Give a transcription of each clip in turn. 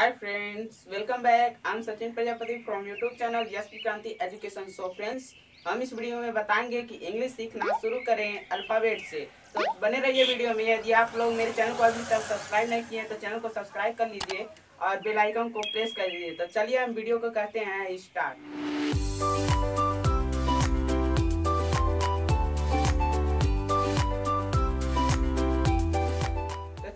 Hi friends, welcome back. I'm Sachin Prajapati from YouTube channel yes क्रांति education. So friends, हम इस video में बताएंगे कि इंग्लिश सीखना शुरू करें अल्फाबेट से। तो बने रहिए वीडियो में। यदि आप लोग मेरे चैनल को अभी तक सब्सक्राइब नहीं किए तो चैनल को सब्सक्राइब कर लीजिए और बेल आइकन को प्रेस कर लीजिए। तो चलिए हम वीडियो को करते हैं स्टार्ट।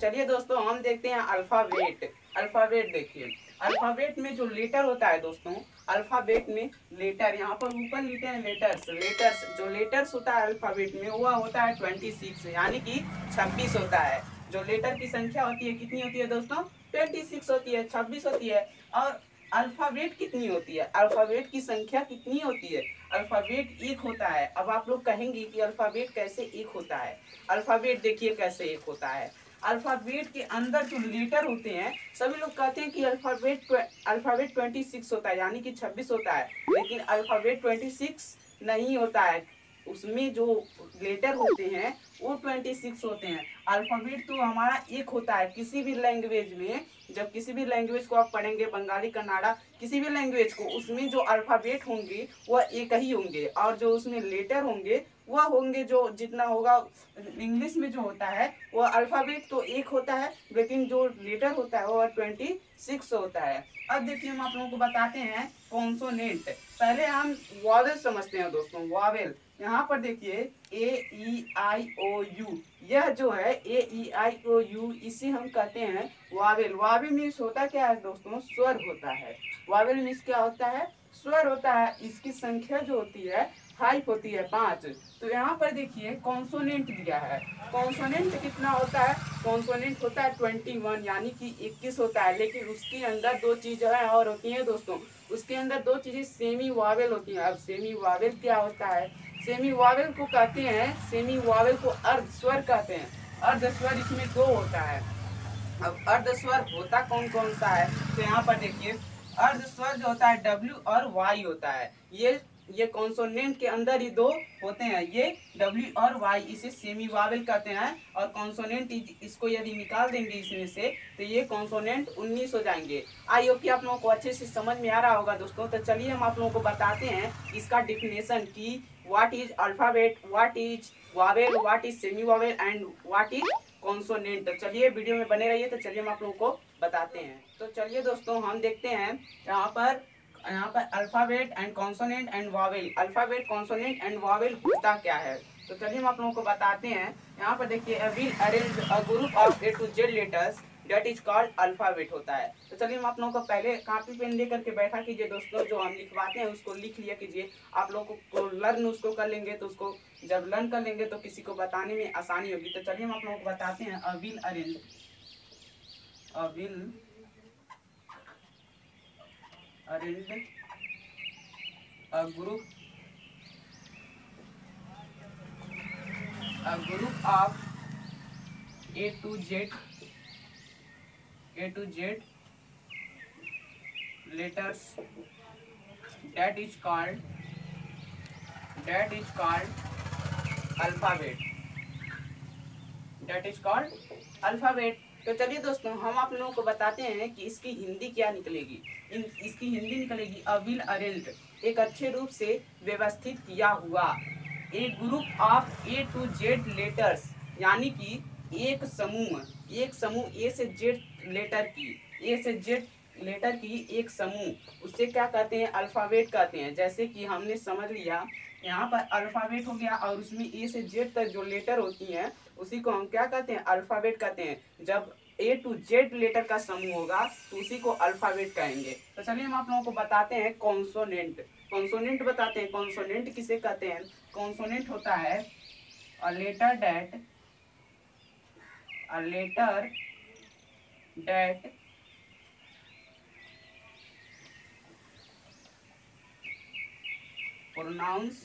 चलिए दोस्तों, हम देखते हैं अल्फाबेट। अल्फाबेट देखिए, अल्फाबेट में जो लेटर होता है दोस्तों, अल्फाबेट में लेटर, यहाँ पर ऊपर लिखे हैं लेटर्स। लेटर्स जो लेटर्स होता है अल्फाबेट में वह होता है 26, यानी कि 26 होता है। जो लेटर की संख्या होती है कितनी होती है दोस्तों? 26 होती है, 26 होती है। और अल्फाबेट कितनी होती है? अल्फाबेट की संख्या कितनी होती है? अल्फाबेट एक होता है। अब आप लोग कहेंगे कि अल्फाबेट कैसे एक होता है? अल्फाबेट देखिए कैसे एक होता है। अल्फाबेट के अंदर जो लेटर होते हैं, सभी लोग कहते हैं कि अल्फाबेट 26 होता है, यानी कि 26 होता है, लेकिन अल्फाबेट 26 नहीं होता है। उसमें जो लेटर होते हैं वो 26 होते हैं। अल्फाबेट तो हमारा एक होता है। किसी भी लैंग्वेज में, जब किसी भी लैंग्वेज को आप पढ़ेंगे, बंगाली, कन्नाडा, किसी भी लैंग्वेज को, उसमें जो अल्फाबेट होंगे वह एक ही होंगे, और जो उसमें लेटर होंगे वह होंगे जो जितना होगा। इंग्लिश में जो होता है वह अल्फाबेट तो एक होता है, लेकिन जो लेटर होता है वह 26 होता है। अब देखिए, हम आप लोगों को बताते हैं कॉन्सोनेंट। पहले हम वॉवेल समझते हैं दोस्तों। वॉवेल, यहाँ पर देखिए A E I O U, यह जो है A E I O U, इसे हम कहते हैं वावेल। वावेल मीन्स होता क्या है दोस्तों? स्वर होता है। वावेल मीन्स क्या होता है? स्वर होता है। इसकी संख्या जो होती है 5 होती है, 5। तो यहाँ पर देखिए कॉन्सोनेंट दिया है। कॉन्सोनेंट कितना होता है? कॉन्सोनेंट होता है 21, यानी कि 21 होता है। लेकिन उसके अंदर दो चीजें और होती हैं दोस्तों। उसके अंदर दो चीजें सेमी वावेल होती हैं। अब सेमी वावेल क्या होता है? सेमी वावेल को कहते हैं, सेमी वावेल को अर्ध स्वर कहते हैं। अर्ध स्वर इसमें दो होता है। अब अर्ध स्वर होता कौन कौन सा है? तो यहाँ पर देखिए, अर्ध स्वर जो होता है W और Y होता है। ये कॉन्सोनेंट के अंदर ही दो होते हैं, ये W और Y, इसे सेमी वावेल कहते हैं। और कॉन्सोनेंट इसको यदि निकाल देंगे इसमें से तो ये कॉन्सोनेंट 19 हो जाएंगे। आई होप कि आप लोगों को अच्छे से समझ में आ रहा होगा दोस्तों। तो चलिए हम आप लोगों को बताते हैं इसका डिफिनेशन की what is alphabet, what is Wavell, what is semi Wavell and what is consonant. तो चलिए वीडियो में बने रहिए। तो चलिए हम आप लोगों को बताते हैं। तो चलिए दोस्तों, हम देखते हैं यहाँ पर alphabet and consonant and Wavell. Alphabet, consonant and Wavell होता क्या है? तो चलिए हम आप लोगों को बताते हैं। यहाँ पर देखिए, we arrange a group of A to Z letters that is called alphabet होता है। तो चलिए हम आप लोगों को पहले कॉपी पेन लेकर के बैठा कीजिए दोस्तों। जो हम लिखवाते हैं उसको लिख लिया कीजिए। आप लोगों को लर्न उसको कर लेंगे, तो उसको जब लर्न कर लेंगे तो किसी को बताने में आसानी होगी। तो चलिए हम आप लोगों को बताते हैं। अविल अरेंज, अविल arrange a group of A to Z letters that is called alphabet, that is called alphabet। तो चलिए दोस्तों, हम आप लोगों को बताते हैं कि इसकी हिंदी क्या निकलेगी। इसकी हिंदी निकलेगी अविल अरेंज, एक अच्छे रूप से व्यवस्थित किया हुआ। A group of A to Z letters, यानी कि एक समूह ए से जेड लेटर की, ए से जेड लेटर की एक समूह, उससे क्या कहते हैं? अल्फाबेट कहते हैं। जैसे कि हमने समझ लिया, यहाँ पर अल्फाबेट हो गया और उसमें ए से जेड तक जो लेटर होती हैं उसी को हम क्या कहते हैं? अल्फाबेट कहते हैं। जब A to Z लेटर का समूह होगा तो उसी को अल्फाबेट कहेंगे। तो चलिए हम आप लोगों को बताते हैं कॉन्सोनेंट। कॉन्सोनेंट बताते हैं। कॉन्सोनेंट किसे कहते हैं? कॉन्सोनेंट होता है a letter that pronounce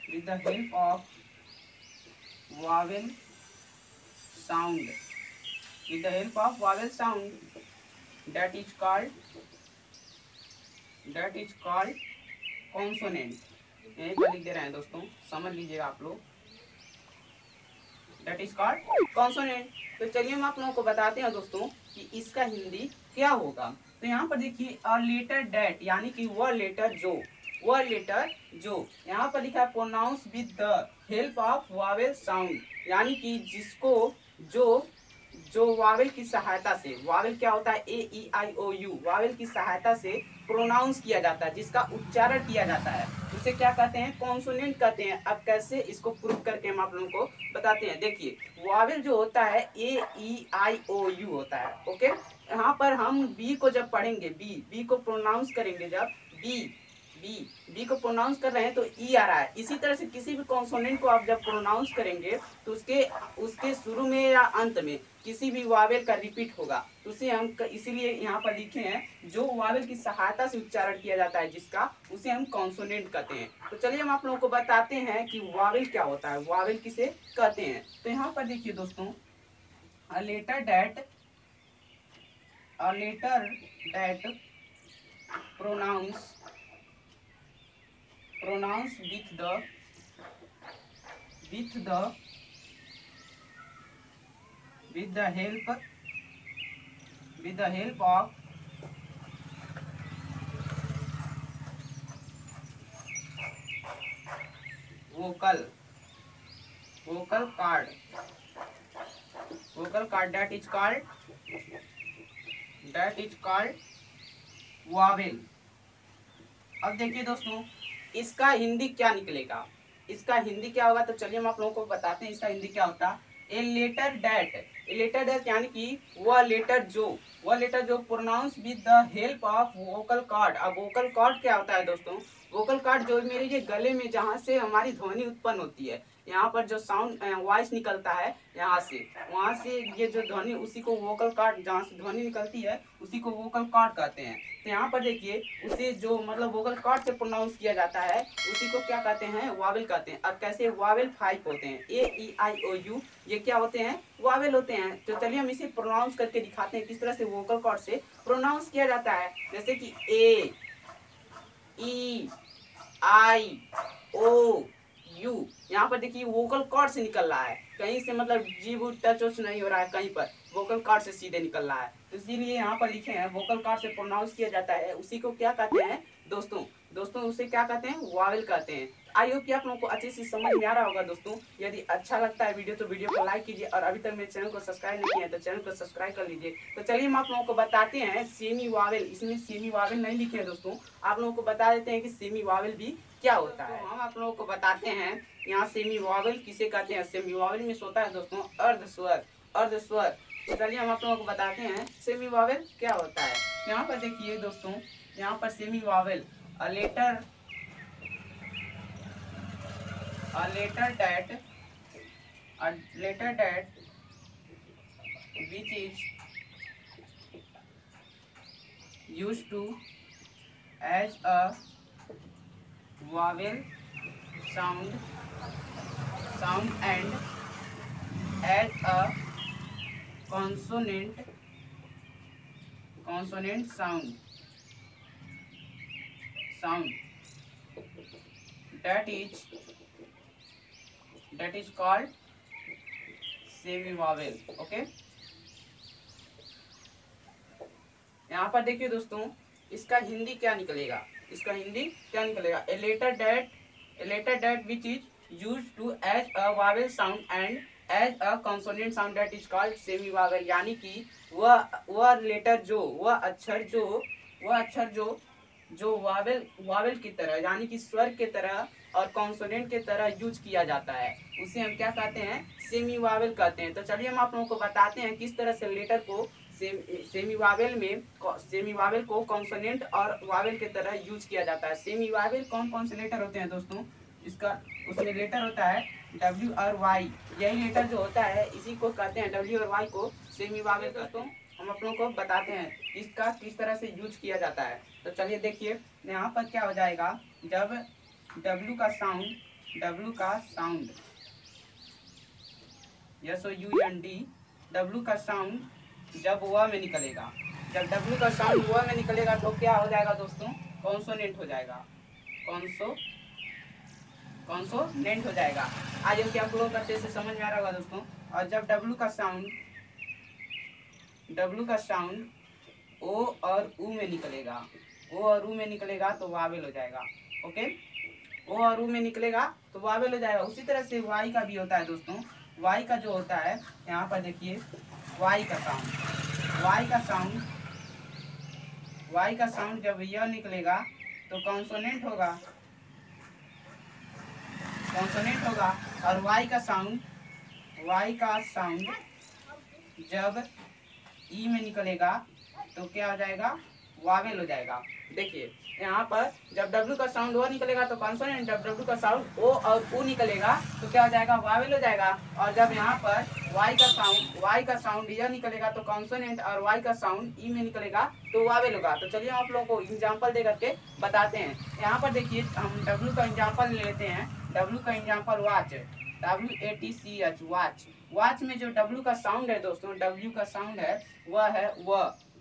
with the help of vowel sound, that is called consonant। यहीं पर लिख दे रहे हैं दोस्तों, समझ लीजिएगा आप लोग। That is called consonant. तो चलिए हम आप लोगों को बताते हैं दोस्तों कि इसका हिंदी क्या होगा। तो यहाँ पर देखिए अ लेटर डेट यानी कि वह लेटर जो, वह लेटर जो यहाँ पर लिखा है pronounce with the help of vowel sound, यानी कि जिसको जो वावेल की सहायता से, वावेल क्या होता है ए ई आई ओ यू, वावेल की सहायता से प्रोनाउंस किया जाता है, जिसका उच्चारण किया जाता है, उसे क्या कहते हैं कॉन्सोनेंट कहते हैं। अब कैसे इसको प्रूव करके हम आप लोगों को बताते हैं। देखिए वावेल जो होता है ए ई आई ओ यू होता है, ओके। यहाँ पर हम बी को जब पढ़ेंगे, बी को प्रोनाउंस करेंगे, जब बी बी बी को प्रोनाउंस कर रहे हैं तो ई आ रहा है। इसी तरह से किसी भी कॉन्सोनेंट को आप जब प्रोनाउंस करेंगे तो उसके शुरू में या अंत में किसी भी वावेल का रिपीट होगा, तो उसे हम इसीलिए यहाँ पर लिखे हैं जो वावेल की सहायता से उच्चारण किया जाता है जिसका, उसे हम कॉन्सोनेंट कहते हैं। तो चलिए हम आप लोगों को बताते हैं कि वावेल क्या होता है, वावेल किसे कहते हैं। तो यहाँ पर देखिए दोस्तों a letter that pronounce with the help of vocal card that is called vowel. अब देखिए दोस्तों इसका हिंदी क्या निकलेगा, इसका हिंदी क्या होगा। तो चलिए हम आप लोगों को बताते हैं इसका हिंदी क्या होता है। ए लेटर डेट यानी कि वह लेटर जो pronounce with the help of vocal cord. अब वोकल कॉर्ड क्या होता है दोस्तों, वोकल कॉर्ड जो मेरे ये गले में जहाँ से हमारी ध्वनि उत्पन्न होती है, यहाँ पर जो साउंड वॉइस निकलता है यहाँ से, वहाँ से ये जो ध्वनि, उसी को वोकल कॉर्ड, जहाँ से ध्वनि निकलती है उसी को वोकल कॉर्ड कहते हैं। तो यहाँ पर देखिए उसे जो मतलब वोकल कॉर्ड से प्रोनाउंस किया जाता है उसी को क्या कहते हैं, वावेल कहते हैं। अब कैसे वावेल 5 होते हैं, ए ई आई ओ यू, ये क्या होते हैं, वावेल होते हैं। तो चलिए हम इसे प्रोनाउंस करके दिखाते हैं किस तरह से वोकल कॉर्ड से प्रोनाउंस किया जाता है। जैसे कि ए ई आई ओ यू, यहाँ पर देखिए वोकल कॉर्ड से निकल रहा है, कहीं से मतलब जीभ टच नहीं हो रहा है, कहीं पर वोकल कॉर्ड से सीधे निकल रहा है। तो इसीलिए यहाँ पर लिखे हैं वोकल कॉर्ड से प्रोनाउंस किया जाता है, उसी को क्या कहते हैं दोस्तों उसे क्या कहते हैं, वावेल कहते हैं। आई होप कि आप लोगों को अच्छे से समझ में आ रहा होगा दोस्तों। यदि अच्छा लगता है वीडियो तो वीडियो को लाइक कीजिए, और अभी तक मेरे चैनल को सब्सक्राइब नहीं किया है तो चैनल को सब्सक्राइब कर लीजिए। तो चलिए हम आप लोगों को बताते हैं सेमी वावेल। इसमें सेमी वावेल नहीं लिखे हैं दोस्तों, आप लोगों को बता देते हैं कि सेमी वावेल भी क्या होता है। हम आप लोगों को बताते हैं यहाँ सेमी वावेल किसे कहते हैं। सेमी वावेल में होता है दोस्तों अर्धस्वर। तो चलिए हम आप लोगों को बताते हैं सेमी वावेल क्या होता है। यहाँ पर देखिए दोस्तों, यहाँ पर semi Wavell a letter that which is used to as a vowel sound and as a consonant sound that is called semi vowel, okay. यहाँ पर देखिए दोस्तों इसका हिंदी क्या निकलेगा, a letter that which is used to as a vowel sound and as a consonant sound that is called semi vowel, यानी कि वह लेटर वह अक्षर जो वावेल की तरह यानी कि स्वर के तरह और कॉन्सोनेंट के तरह यूज किया जाता है, उसे हम क्या कहते हैं, सेमी वावेल कहते हैं। तो चलिए हम आप लोगों को बताते हैं किस तरह से लेटर को सेमी वावेल को कॉन्सोनेंट और वावेल के तरह यूज किया जाता है। सेमी वावेल कौन से लेटर होते हैं दोस्तों, उसमें लेटर होता है डब्ल्यू और वाई, यही लेटर जो होता है इसी को कहते हैं, डब्ल्यू और वाई को सेमी वावेल कहते हैं। हम आप लोगों को बताते हैं इसका किस तरह से यूज किया जाता है। तो चलिए देखिए यहाँ पर क्या हो जाएगा, जब W का साउंड SOUND, W का साउंड जब वह में निकलेगा, जब W का साउंड वह में निकलेगा तो क्या हो जाएगा दोस्तों, कॉन्सोनेंट हो जाएगा, कॉन्सोनेंट हो जाएगा। आज हम क्या फ्लो करते से समझ में आ रहा होगा दोस्तों। और जब डब्लू का साउंड ओ और ऊ में निकलेगा, ओ और ऊ में निकलेगा तो वावेल हो जाएगा। ओके, ओ और ऊ में निकलेगा तो वावेल हो जाएगा। उसी तरह से वाई का भी होता है दोस्तों। वाई का जो होता है, यहाँ पर देखिए वाई का साउंड जब यह निकलेगा तो कॉन्सोनेंट होगा, और वाई का साउंड जब ई में निकलेगा तो क्या हो जाएगा, वावेल हो जाएगा। देखिए यहाँ पर जब डब्ल्यू का साउंड ओ निकलेगा तो कॉन्सोनेंट, जब डब्ल्यू का साउंड ओ और ऊ निकलेगा तो क्या हो जाएगा, वावेल हो जाएगा। और जब यहाँ पर वाई का साउंड यह निकलेगा तो कॉन्सोनेंट, और वाई का साउंड ई में निकलेगा तो वावेल होगा। तो चलिए आप लोगों को एग्जाम्पल दे करके बताते हैं। यहाँ पर देखिए हम डब्ल्यू का एग्जाम्पल ले लेते हैं। डब्ल्यू का example watch, WATCH watch. Watch में जो डब्ल्यू का साउंड है दोस्तों, डब्ल्यू का साउंड है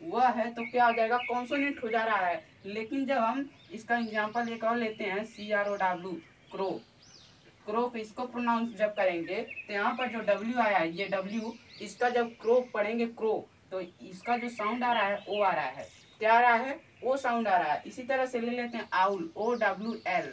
वह है तो क्या हो जाएगा, कॉन्सोनेंट हो जा रहा है। लेकिन जब हम इसका एग्जांपल एक और लेते हैं, CROW क्रो, क्रो को इसको प्रोनाउंस जब करेंगे तो यहाँ पर जो डब्ल्यू आया है, ये डब्ल्यू, इसका जब क्रो पढ़ेंगे क्रो, तो इसका जो साउंड आ रहा है ओ आ रहा है, क्या आ रहा है, ओ साउंड आ रहा है। इसी तरह से ले लेते हैं आउल, OWL।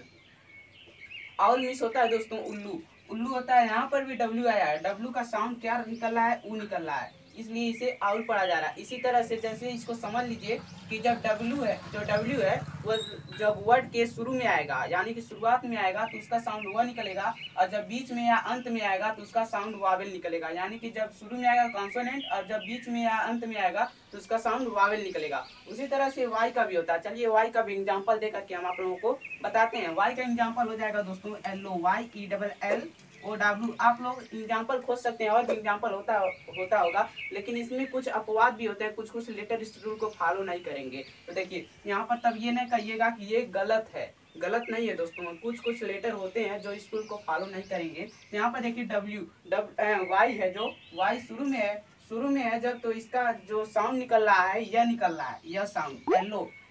आउल मिस होता है दोस्तों उल्लू, उल्लू होता है। यहाँ पर भी डब्ल्यू आया है, डब्ल्यू का साउंड क्या निकल रहा है, ऊ निकल रहा है, इसलिए इसे आउल पढ़ा जा रहा है। इसी तरह से जैसे इसको समझ लीजिए कि जब डब्ल्यू है वो जब वर्ड के शुरू में आएगा, यानी कि शुरुआत में आएगा तो उसका साउंड वह निकलेगा, और जब बीच में या अंत में आएगा तो उसका साउंड वावेल निकलेगा। यानी कि जब शुरू में आएगा कॉन्सोनेंट, और जब बीच में या अंत में आएगा तो उसका साउंड वावेल निकलेगा। उसी तरह से वाई का भी होता है। चलिए वाई का भी एग्जाम्पल देकर के हम आप लोगों को बताते हैं। वाई का एग्जाम्पल हो जाएगा दोस्तों LOYELLOW। आप लोग एग्जाम्पल खोज सकते हैं, और भी एग्जाम्पल होता होगा, लेकिन इसमें कुछ अपवाद भी होते हैं, कुछ लेटर इस रूल को फॉलो नहीं करेंगे। तो देखिए यहाँ पर तब ये नहीं कहिएगा कि ये गलत है, गलत नहीं है दोस्तों। कुछ लेटर होते हैं जो इस रूल को फॉलो नहीं करेंगे। तो यहाँ पर देखिए वाई है, जो वाई शुरू में है जब, तो इसका जो साउंड निकल रहा है यह निकल रहा है, यह साउंड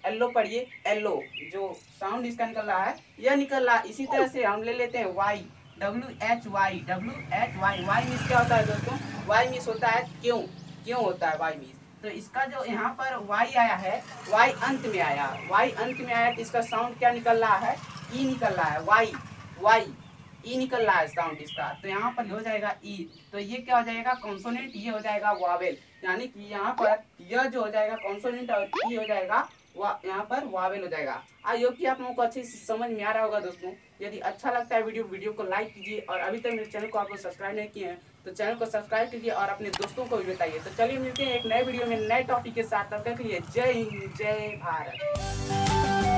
एल्लो पढ़िए, एल्लो जो साउंड इसका निकल रहा है यह निकल रहा है। इसी तरह से हम ले लेते हैं वाई, WHY। वाई मीन्स क्या होता है दोस्तों, वाई मीन्स होता है क्यों होता है वाई मीन्स। तो इसका जो यहाँ पर वाई आया है, वाई अंत में आया तो इसका साउंड क्या निकल रहा है, ई निकल रहा है, वाई ई निकल रहा है साउंड इसका। तो यहाँ पर हो जाएगा ई, तो ये क्या हो जाएगा, कॉन्सोनेंट, ये हो जाएगा वावेल। यानी कि यहाँ पर यह जो हो जाएगा कॉन्सोनेंट, और ई हो जाएगा यहाँ पर वावेल हो जाएगा। आई होप कि आप लोगों को अच्छे से समझ में आ रहा होगा दोस्तों। यदि अच्छा लगता है वीडियो को लाइक कीजिए, और अभी तक मेरे चैनल को आप लोग सब्सक्राइब नहीं किए हैं तो चैनल को सब्सक्राइब कीजिए, और अपने दोस्तों को भी बताइए। तो चलिए मिलते हैं एक नए वीडियो में नए टॉपिक के साथ। तब तक के लिए जय हिंद, जय भारत।